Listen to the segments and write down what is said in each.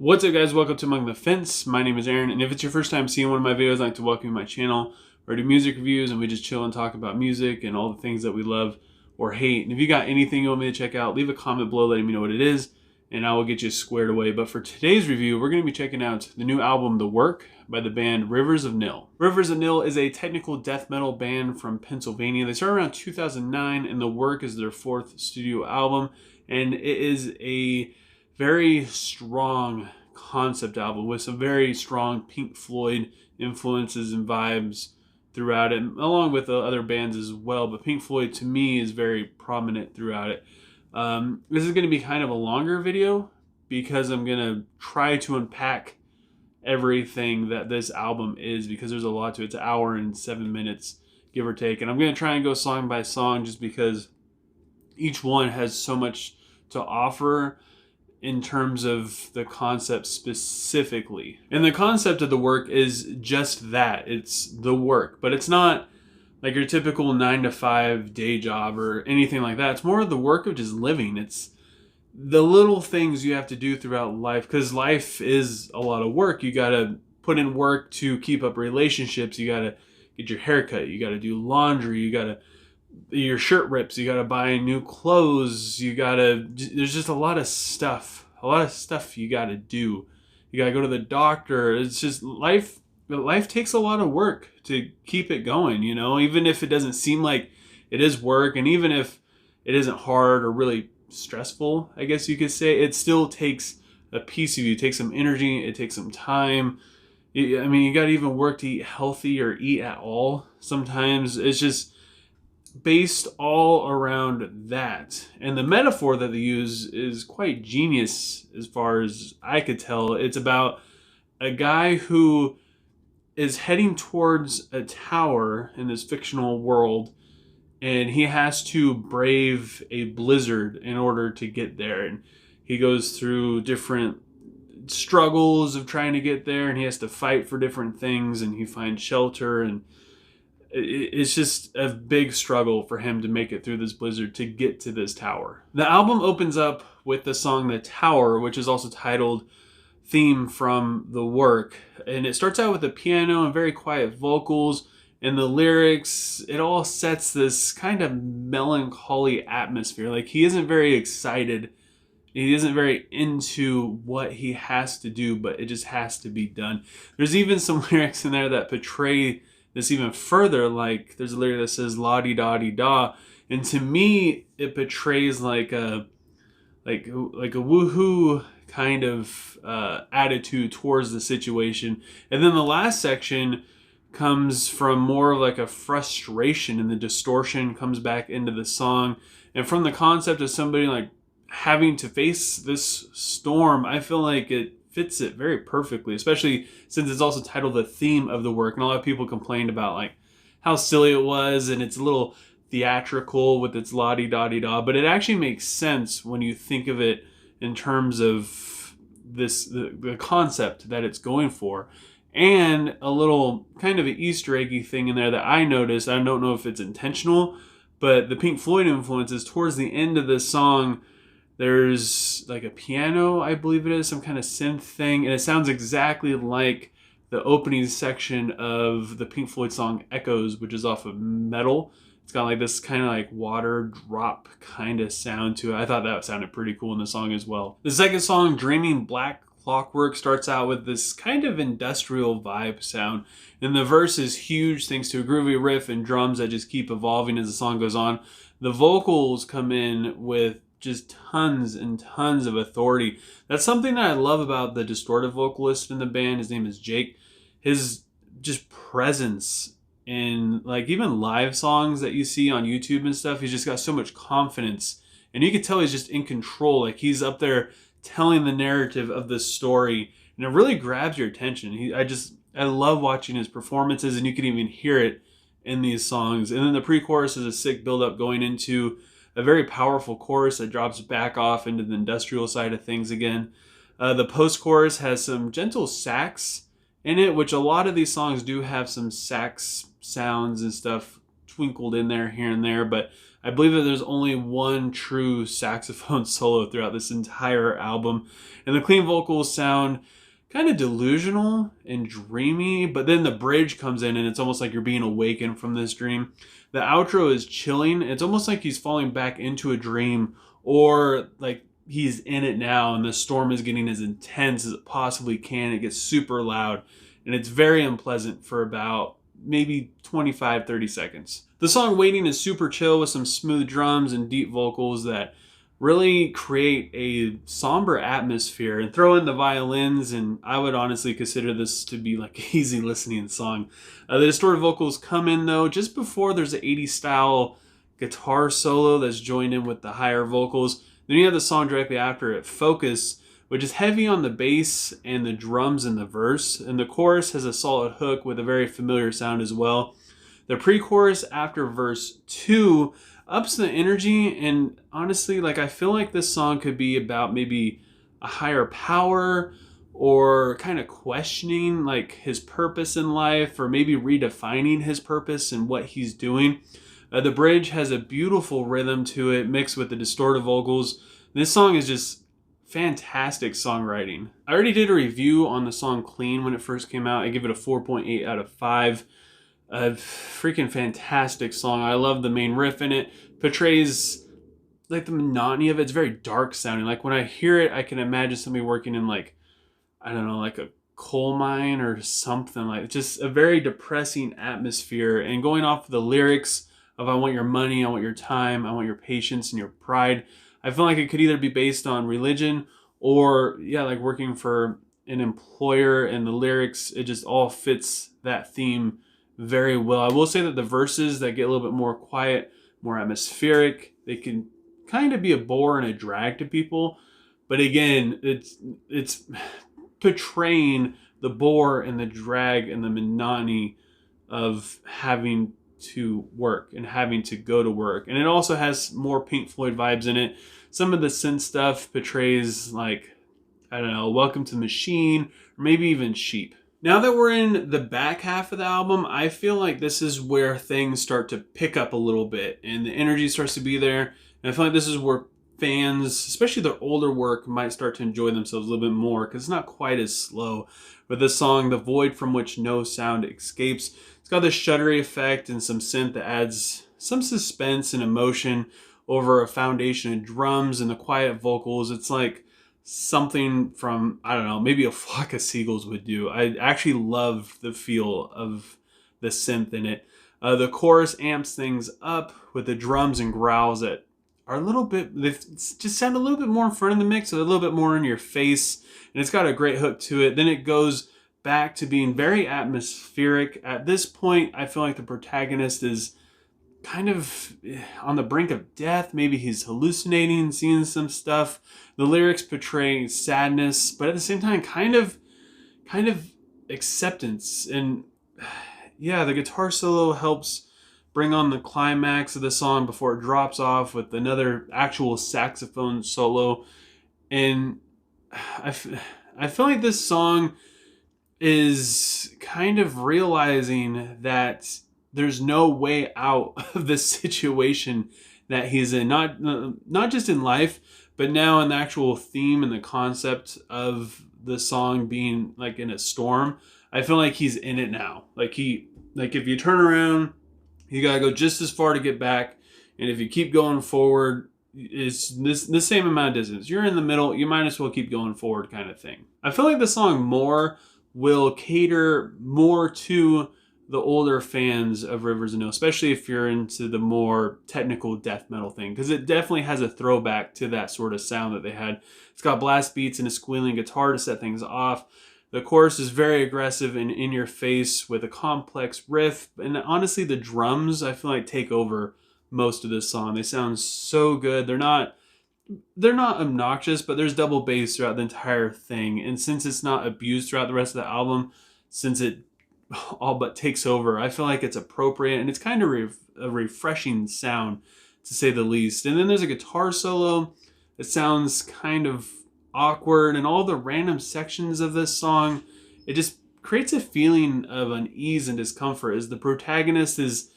What's up, guys? Welcome to Among the Fence. My name is Aaron, and if it's your first time seeing one of my videos, I'd like to welcome you to my channel where I do music reviews and we just chill and talk about music and all the things that we love or hate. And if you got anything you want me to check out, leave a comment below letting me know what it is, and I will get you squared away. But for today's review, we're going to be checking out the new album, The Work, by the band Rivers of Nihil. Rivers of Nihil is a technical death metal band from Pennsylvania. They started around 2009, and The Work is their fourth studio album, and it is a very strong concept album with some very strong Pink Floyd influences and vibes throughout it, along with the other bands as well. But Pink Floyd, to me, is very prominent throughout it. This is going to be kind of a longer video because I'm going to try to unpack everything that this album is, because there's a lot to it. It's an hour and 7 minutes, give or take. And I'm going to try and go song by song just because each one has so much to offer in terms of the concept specifically. And the concept of The Work is just that. It's the work, but it's not like your typical 9-to-5 day job or anything like that. It's more of the work of just living. It's the little things you have to do throughout life, because life is a lot of work. You got to put in work to keep up relationships. You got to get your hair cut. You got to do laundry. You got to, your shirt rips, you got to buy new clothes, there's just a lot of stuff you got to do. You got to go to the doctor. It's just life takes a lot of work to keep it going, you know, even if it doesn't seem like it is work, and even if it isn't hard or really stressful, I guess you could say, it still takes a piece of you. It takes some energy, it takes some time. I mean, you got to even work to eat healthy or eat at all. Sometimes it's just based all around that. And the metaphor that they use is quite genius as far as I could tell. It's about a guy who is heading towards a tower in this fictional world, and he has to brave a blizzard in order to get there. And he goes through different struggles of trying to get there, and he has to fight for different things, and he finds shelter, and it's just a big struggle for him to make it through this blizzard to get to this tower. The album opens up with the song The Tower, which is also titled Theme from The Work. And it starts out with a piano and very quiet vocals, and the lyrics, it all sets this kind of melancholy atmosphere. Like, he isn't very excited. He isn't very into what he has to do, but it just has to be done. There's even some lyrics in there that portray this even further. Like, there's a lyric that says la-di-da-di-da, and to me it portrays like a woohoo kind of attitude towards the situation. And then the last section comes from more of like a frustration, and the distortion comes back into the song. And from the concept of somebody like having to face this storm, I feel like it fits it very perfectly, especially since it's also titled The Theme of the Work. And a lot of people complained about like how silly it was, and it's a little theatrical with its la-di-da-di-da, but it actually makes sense when you think of it in terms of this, the concept that it's going for. And a little kind of an Easter eggy thing in there that I noticed, I don't know if it's intentional, but the Pink Floyd influences towards the end of this song, there's like a piano, I believe it is, some kind of synth thing, and it sounds exactly like the opening section of the Pink Floyd song Echoes, which is off of Metal. It's got like this kind of like water drop kind of sound to it. I thought that sounded pretty cool in the song as well. The second song, Dreaming Black Clockwork, starts out with this kind of industrial vibe sound, and the verse is huge thanks to a groovy riff and drums that just keep evolving as the song goes on. The vocals come in with just tons and tons of authority. That's something that I love about the distorted vocalist in the band. His name is Jake. His just presence in like even live songs that you see on YouTube and stuff, he's just got so much confidence, and you can tell he's just in control. Like, he's up there telling the narrative of this story, and it really grabs your attention. I love watching his performances, and you can even hear it in these songs. And then the pre-chorus is a sick build-up going into a very powerful chorus that drops back off into the industrial side of things again. The post-chorus has some gentle sax in it, which a lot of these songs do have some sax sounds and stuff twinkled in there here and there, but I believe that there's only one true saxophone solo throughout this entire album. And the clean vocals sound kind of delusional and dreamy, but then the bridge comes in and it's almost like you're being awakened from this dream. The outro is chilling. It's almost like he's falling back into a dream, or like he's in it now and the storm is getting as intense as it possibly can. It gets super loud and it's very unpleasant for about maybe 25-30 seconds. The song Waiting is super chill with some smooth drums and deep vocals that really create a somber atmosphere, and throw in the violins and I would honestly consider this to be like an easy listening song. The distorted vocals come in though just before there's an 80s style guitar solo that's joined in with the higher vocals. Then you have the song directly after it, Focus, which is heavy on the bass and the drums in the verse, and the chorus has a solid hook with a very familiar sound as well. The pre-chorus after verse 2 ups the energy, and honestly, like I feel like this song could be about maybe a higher power, or kind of questioning like his purpose in life, or maybe redefining his purpose and what he's doing. The bridge has a beautiful rhythm to it mixed with the distorted vocals. This song is just fantastic songwriting. I already did a review on the song Clean when it first came out. I give it a 4.8 out of 5. A freaking fantastic song. I love the main riff in it. Portrays like the monotony of it. It's very dark sounding. Like when I hear it, I can imagine somebody working in like, I don't know, like a coal mine or something. Like just a very depressing atmosphere. And going off of the lyrics of I want your money, I want your time, I want your patience and your pride, I feel like it could either be based on religion or, yeah, like working for an employer, and the lyrics, it just all fits that theme very well. I will say that the verses that get a little bit more quiet, more atmospheric, they can kind of be a bore and a drag to people. But again, it's portraying the bore and the drag and the monotony of having to work and having to go to work. And it also has more Pink Floyd vibes in it. Some of the synth stuff portrays like, I don't know, Welcome to the Machine, or maybe even Sheep. Now that we're in the back half of the album, I feel like this is where things start to pick up a little bit and the energy starts to be there. And I feel like this is where fans, especially their older work, might start to enjoy themselves a little bit more, because it's not quite as slow. With this song, The Void from Which No Sound Escapes, it's got this shuddery effect and some synth that adds some suspense and emotion over a foundation of drums and the quiet vocals. It's like something from, I don't know, maybe a flock of seagulls would do. I actually love the feel of the synth in it. The chorus amps things up with the drums and growls that are a little bit, they just sound a little bit more in front of the mix, a little bit more in your face, and it's got a great hook to it. Then it goes back to being very atmospheric. At this point, I feel like the protagonist is kind of on the brink of death. Maybe he's hallucinating, seeing some stuff. The lyrics portray sadness, but at the same time, kind of acceptance. And yeah, the guitar solo helps bring on the climax of the song before it drops off with another actual saxophone solo. And I feel like this song is kind of realizing that there's no way out of this situation that he's in. Not just in life, but now in the actual theme and the concept of the song being like in a storm. I feel like he's in it now. Like if you turn around, you gotta go just as far to get back. And if you keep going forward, it's the same amount of distance. You're in the middle, you might as well keep going forward, kind of thing. I feel like the song More will cater more to the older fans of Rivers of Nihil, especially if you're into the more technical death metal thing, because it definitely has a throwback to that sort of sound that they had. It's got blast beats and a squealing guitar to set things off. The chorus is very aggressive and in your face with a complex riff, and honestly the drums I feel like take over most of this song. They sound so good. They're not obnoxious, but there's double bass throughout the entire thing, and since it's not abused throughout the rest of the album, since it all but takes over, I feel like it's appropriate, and it's kind of a refreshing sound to say the least. And then there's a guitar solo that sounds kind of awkward, and all the random sections of this song, it just creates a feeling of unease and discomfort as the protagonist is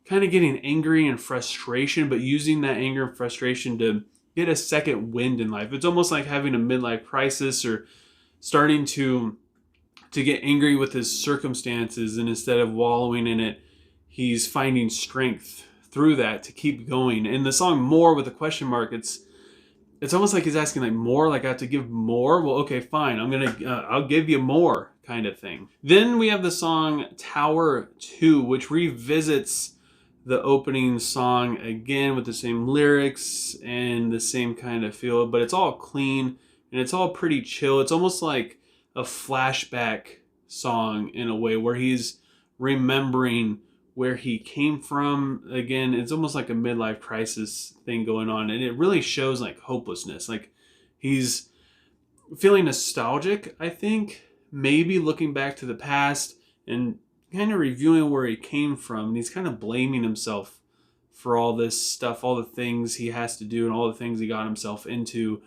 kind of getting angry and frustration, but using that anger and frustration to get a second wind in life. It's almost like having a midlife crisis, or starting to get angry with his circumstances, and instead of wallowing in it, he's finding strength through that to keep going. And the song "More" with a question mark, it's almost like he's asking, like, more, like I have to give more. Well, okay, fine, I'll give you more, kind of thing. Then we have the song Tower 2, which revisits the opening song again with the same lyrics and the same kind of feel, but it's all clean and it's all pretty chill. It's almost like a flashback song in a way, where he's remembering where he came from. Again, it's almost like a midlife crisis thing going on, and it really shows like hopelessness. Like, he's feeling nostalgic, I think, maybe looking back to the past and kind of reviewing where he came from, and he's kind of blaming himself for all this stuff, all the things he has to do and all the things he got himself into.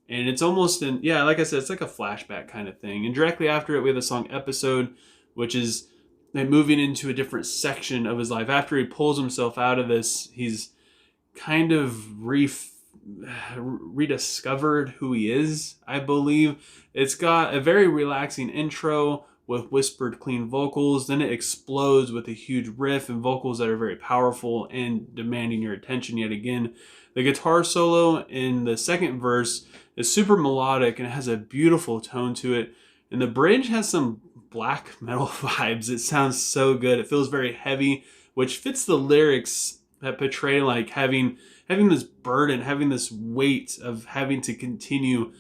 And it's almost like I said, it's like a flashback kind of thing. And directly after it, we have the song Episode, which is like moving into a different section of his life. After he pulls himself out of this, he's kind of rediscovered who he is, I believe. It's got a very relaxing intro with whispered clean vocals. Then it explodes with a huge riff and vocals that are very powerful and demanding your attention yet again. The guitar solo in the second verse is super melodic and it has a beautiful tone to it. And the bridge has some black metal vibes. It sounds so good. It feels very heavy, which fits the lyrics that portray like having this burden, having this weight of having to continue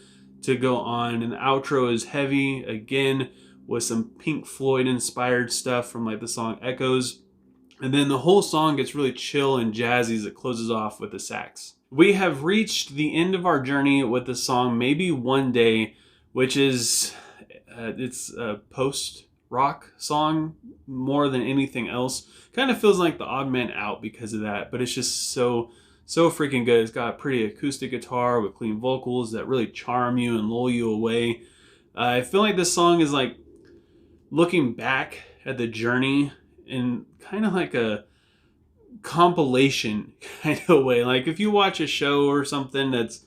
to go on. And the outro is heavy again, with some Pink Floyd inspired stuff from like the song Echoes. And then the whole song gets really chill and jazzy as it closes off with the sax. We have reached the end of our journey with the song Maybe One Day, which is it's a post-rock song more than anything else. Kind of feels like the odd man out because of that, but it's just so freaking good. It's got a pretty acoustic guitar with clean vocals that really charm you and lull you away. I feel like this song is like looking back at the journey in kind of like a compilation kind of way. Like if you watch a show or something that's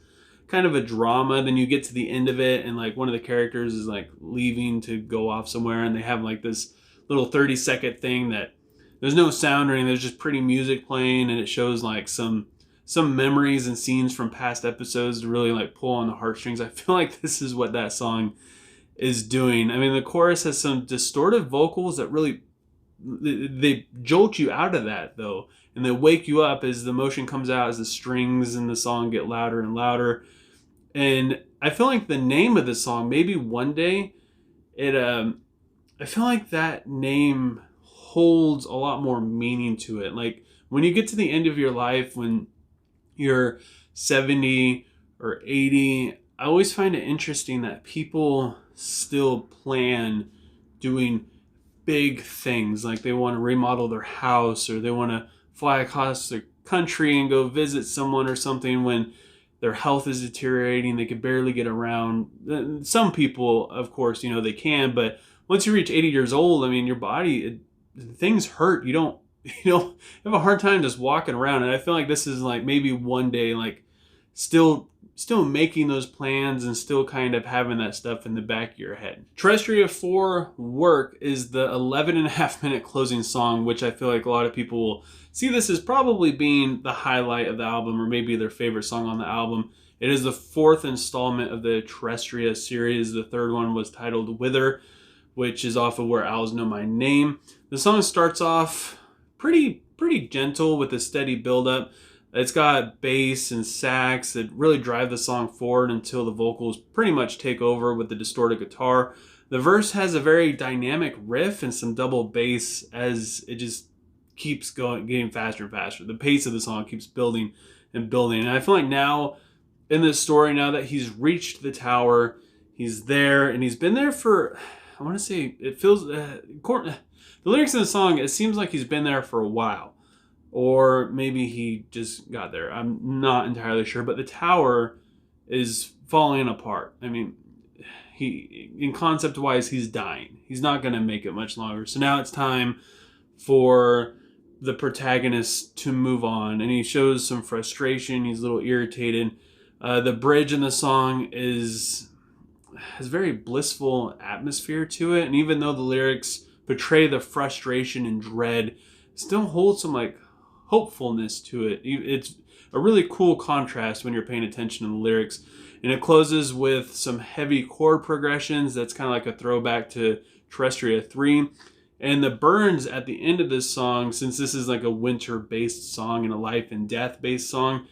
kind of a drama, then you get to the end of it and like one of the characters is like leaving to go off somewhere, and they have like this little 30-second thing that there's no sound or anything, there's just pretty music playing, and it shows like some memories and scenes from past episodes to really like pull on the heartstrings. I feel like this is what that song is doing. I mean, the chorus has some distorted vocals that really, they jolt you out of that though, and they wake you up as the emotion comes out, as the strings in the song get louder and louder. And I feel like the name of the song, Maybe One Day, I feel like that name holds a lot more meaning to it. Like when you get to the end of your life, when you're 70 or 80, I always find it interesting that people still plan doing big things. Like they want to remodel their house, or they want to fly across the country and go visit someone or something when their health is deteriorating. They could barely get around. Some people, of course, they can, but once you reach 80 years old, I mean, your body, things hurt. You don't have a hard time just walking around. And I feel like this is like maybe one day, like still making those plans and still kind of having that stuff in the back of your head. Terrestria for Work is the 11.5-minute closing song, which I feel like a lot of people will see this as probably being the highlight of the album, or maybe their favorite song on the album. It is the fourth installment of the Terrestria series. The third one was titled Wither, which is off of Where Owls Know My Name. The song starts off pretty gentle with a steady build-up. It's got bass and sax that really drive the song forward until the vocals pretty much take over with the distorted guitar. The verse has a very dynamic riff and some double bass as it just keeps going, getting faster and faster. The pace of the song keeps building and building. And I feel like now in this story, now that he's reached the tower, he's there, and he's been there for, I want to say, it feels, the lyrics in the song, it seems like he's been there for a while. Or maybe he just got there. I'm not entirely sure. But the tower is falling apart. I mean, in concept-wise, he's dying. He's not going to make it much longer. So now it's time for the protagonist to move on, and he shows some frustration. He's a little irritated. The bridge in the song has very blissful atmosphere to it, and even though the lyrics portray the frustration and dread, it still holds some like hopefulness to it. It's a really cool contrast when you're paying attention to the lyrics. And it closes with some heavy chord progressions that's kind of like a throwback to Terrestria 3. And the burns at the end of this song, since this is like a winter-based song and a life and death-based song,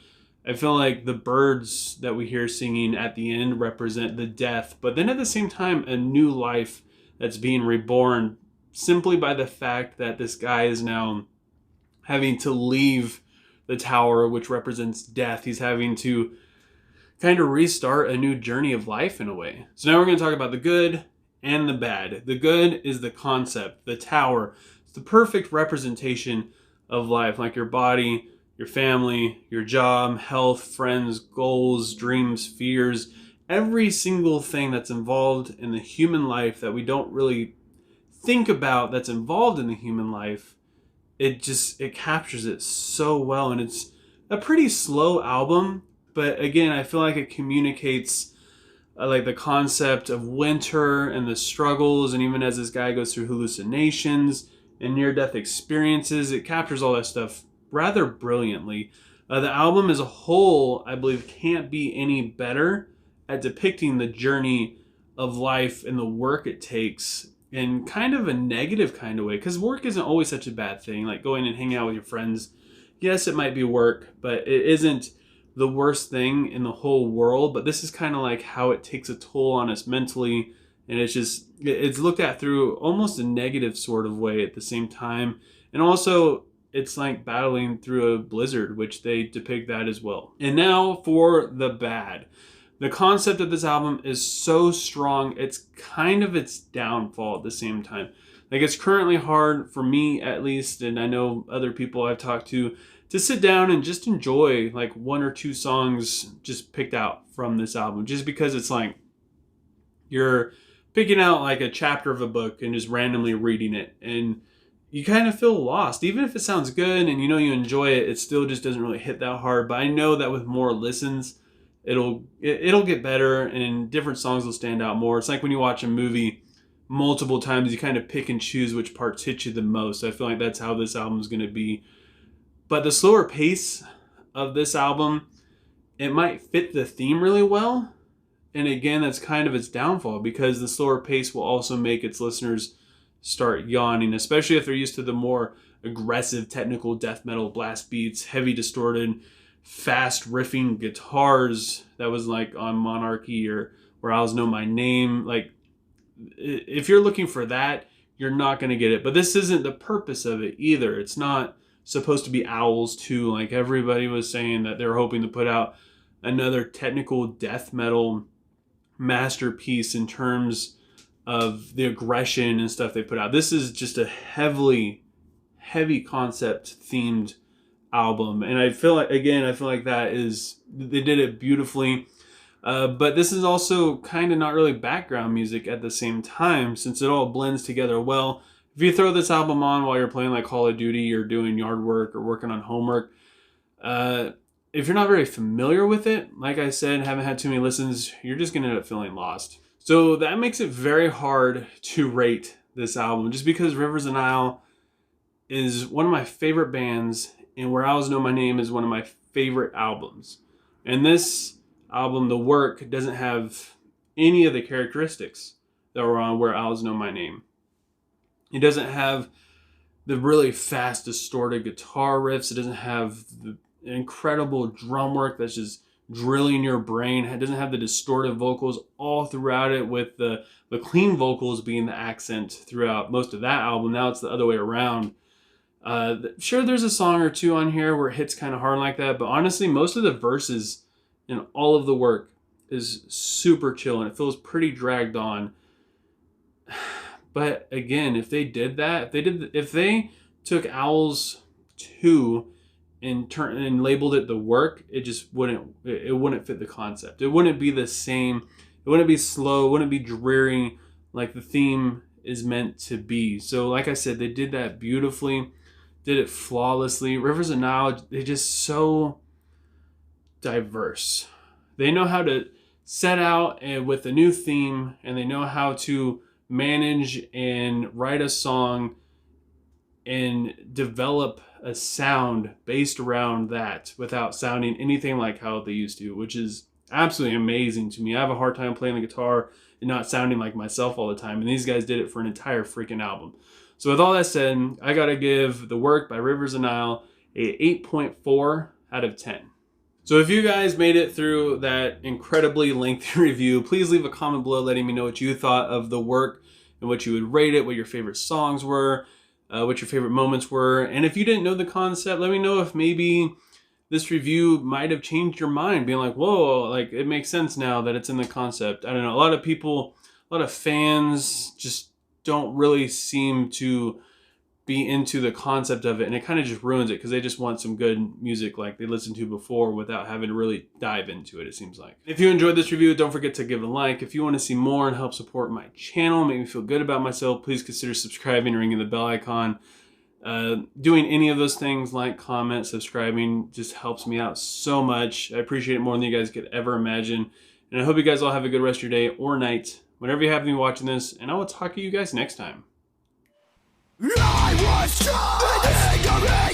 I feel like the birds that we hear singing at the end represent the death, but then at the same time, a new life that's being reborn simply by the fact that this guy is now having to leave the tower, which represents death. He's having to kind of restart a new journey of life in a way. So now we're going to talk about the good and the bad. The good is the concept, the tower. It's the perfect representation of life, like your body, your family, your job, health, friends, goals, dreams, fears, every single thing that's involved in the human life that we don't really think about that's involved in the human life. It captures it so well, and it's a pretty slow album, but again, I feel like it communicates like the concept of winter and the struggles, and even as this guy goes through hallucinations and near-death experiences, it captures all that stuff rather brilliantly. The album as a whole, I believe, can't be any better at depicting the journey of life and the work it takes in kind of a negative kind of way, because work isn't always such a bad thing. Like going and hanging out with your friends, yes, it might be work, but it isn't the worst thing in the whole world. But this is kind of like how it takes a toll on us mentally, and it's looked at through almost a negative sort of way at the same time. And also it's like battling through a blizzard, which they depict that as well. And now for the bad. The concept of this album is so strong, it's kind of its downfall at the same time. Like, it's currently hard for me, at least, and I know other people I've talked to sit down and just enjoy like one or two songs just picked out from this album, just because it's like you're picking out like a chapter of a book and just randomly reading it, and you kind of feel lost. Even if it sounds good and you know you enjoy it, it still just doesn't really hit that hard. But I know that with more listens, it'll get better, and different songs will stand out more. It's like when you watch a movie multiple times, you kind of pick and choose which parts hit you the most. I feel like that's how this album is going to be. But the slower pace of this album, it might fit the theme really well. And again, that's kind of its downfall, because the slower pace will also make its listeners start yawning, especially if they're used to the more aggressive technical death metal blast beats, heavy distorted, fast riffing guitars that was like on Monarchy or Where Owls Know My Name. Like, if you're looking for that, you're not going to get it. But this isn't the purpose of it either. It's not supposed to be Owls 2. Like everybody was saying that they're hoping to put out another technical death metal masterpiece in terms of the aggression and stuff they put out. This is just a heavy concept themed album, and I feel like that is, they did it beautifully. But this is also kind of not really background music at the same time, since it all blends together well. If you throw this album on while you're playing like Call of Duty or doing yard work or working on homework, if you're not very familiar with it, like I said, haven't had too many listens, you're just going to end up feeling lost. So that makes it very hard to rate this album, just because Rivers of Nihil is one of my favorite bands, and Where Owls Know My Name is one of my favorite albums. And this album, the work, doesn't have any of the characteristics that were on Where Owls Know My Name. It doesn't have the really fast, distorted guitar riffs. It doesn't have the incredible drum work that's just drilling your brain. It doesn't have the distorted vocals all throughout it, with the clean vocals being the accent throughout most of that album. Now it's the other way around. Sure, there's a song or two on here where it hits kind of hard like that, but honestly, most of the verses in all of the work is super chill, and it feels pretty dragged on. But again, if they did that, if they took Owls 2 and labeled it the work, it just wouldn't fit the concept. It wouldn't be the same. It wouldn't be slow. It wouldn't be dreary like the theme is meant to be. So like I said, they did that beautifully. did it flawlessly. Rivers of Nihil, they're just so diverse. They know how to set out with a new theme, and they know how to manage and write a song and develop a sound based around that without sounding anything like how they used to, which is absolutely amazing to me. I have a hard time playing the guitar and not sounding like myself all the time, and these guys did it for an entire freaking album. So with all that said, I gotta give The Work by Rivers of Nihil a 8.4 out of 10. So if you guys made it through that incredibly lengthy review, please leave a comment below letting me know what you thought of The Work and what you would rate it, what your favorite songs were, what your favorite moments were. And if you didn't know the concept, let me know if maybe this review might have changed your mind, being like, whoa, like it makes sense now that it's in the concept. I don't know. A lot of people, a lot of fans just don't really seem to be into the concept of it, and it kind of just ruins it because they just want some good music like they listened to before without having to really dive into it, it seems like. If you enjoyed this review, don't forget to give it a like. If you want to see more and help support my channel, make me feel good about myself, please consider subscribing and ringing the bell icon. Doing any of those things, like, comment, subscribing, just helps me out so much. I appreciate it more than you guys could ever imagine. And I hope you guys all have a good rest of your day or night, whenever you happen to be watching this, and I will talk to you guys next time. I was trying